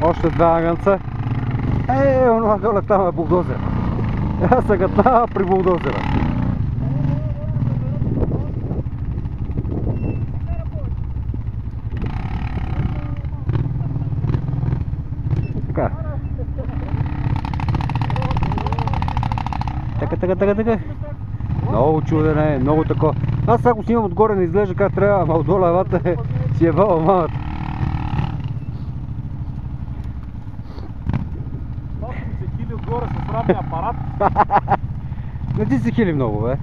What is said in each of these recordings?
Още два агънца. Онова доле там е булдозер. Аз се гатнава при булдозера. Така. Така. Много чуден е, много тако. Аз сега го снимам отгоре, не изглежда как трябва, ама отдолу левата си е вала мамата. Малко се хили отгоре с равния апарат. Не ти се хили много, бе.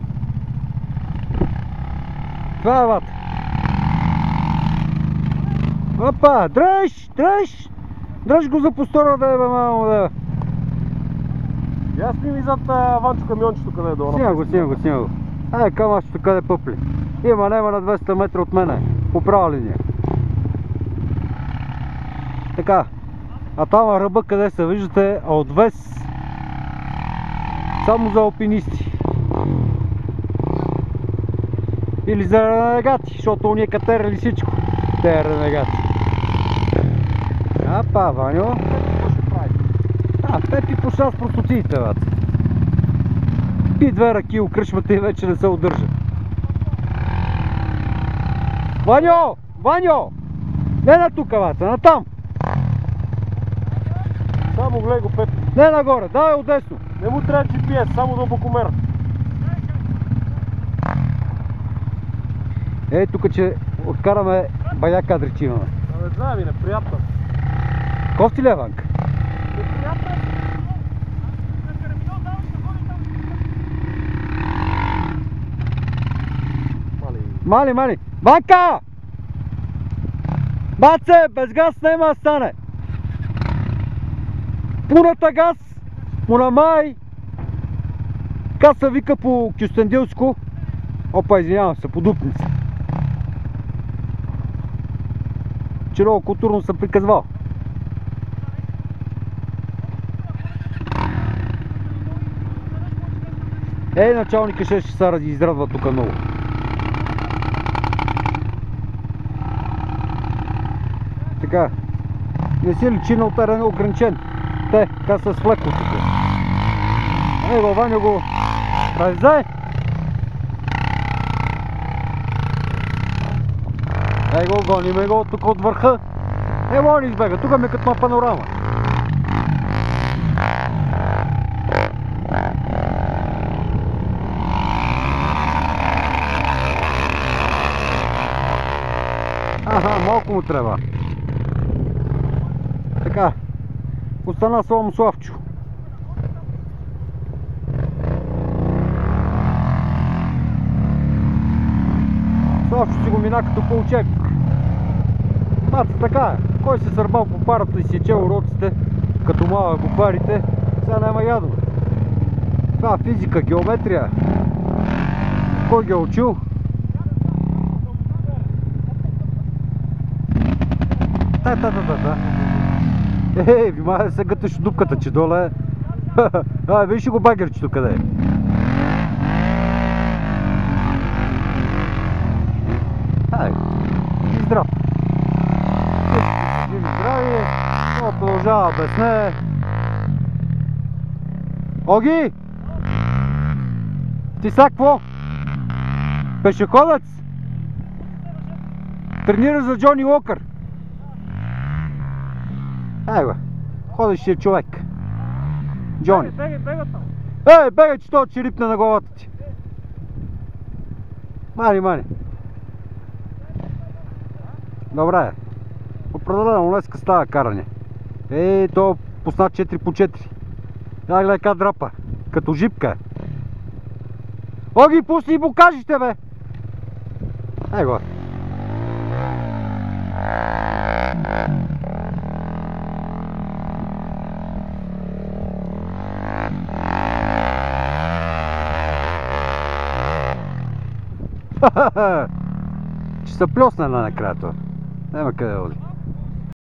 Това е вата. Опа, дръж! Дръж го за постора да е, бе, мамо, да. Я сними зад Ванчо камиончето, къде е долу. Снима го. Ай, камашето къде пъпли. Има на 200 метра от мене. По права линия. Така. А там ръба къде се виждате, отвес. Само за алпинисти. Или за ренегати, защото уния катерали всичко. Те ренегати. Апа, Ваньо. Пепи по 6 прототиите, бат. Пи 2 ръки, окръшвате и вече не се удържа. Ваньо! Не на тука, бат, на там. Само гледай го, Пепи. Не нагоре, давай отдесно. Не му трябва GPS, само дълбокомер. Ей, тук че откараме бая кадри, че имаме. Не знам, неприятно. Кофти ли е, Ванка? Неприятно. Мали! Ванка! Баце, без газ няма да стане. Пуната газ, мунамай. Как се вика по кюстендилско? Опа, извинявам се, по дупница. Че много културно съм приказвал. Началника ще се израдва тук много. Така, не си личи на терена ограничен. Те, как са свлекло тук. Его, Ваню го раздай. Его, гониме го тук от върха. Он избега, тук ми е като на панорама. Малко му трябва. Така, остана само Славчо. Славчо си го мина като полчек. Мата така е. Кой се сърбал по парата и си чел уроците, като малък го парите, сега няма ядно. Това е физика, геометрия. Кой ги е учил? Внимай да се гъташ от дупката, че доле е. Виж го багерчето къде е. И здрав. Живи здрави. Това продължава без не. Оги! Ти са какво? Пешеходец? Тренира за Джони Уокър. Ходещия човек. Джони. Бегай там. Бегай, че това ще рипне на главата ти. Мани. Добре. Определено днеска става каране. То пусна 4 по 4. Гледай как драпа. Като жипка. Оги, пусни и покажите, бе. Его. Ще се плесна накрая това. Няма къде да оди.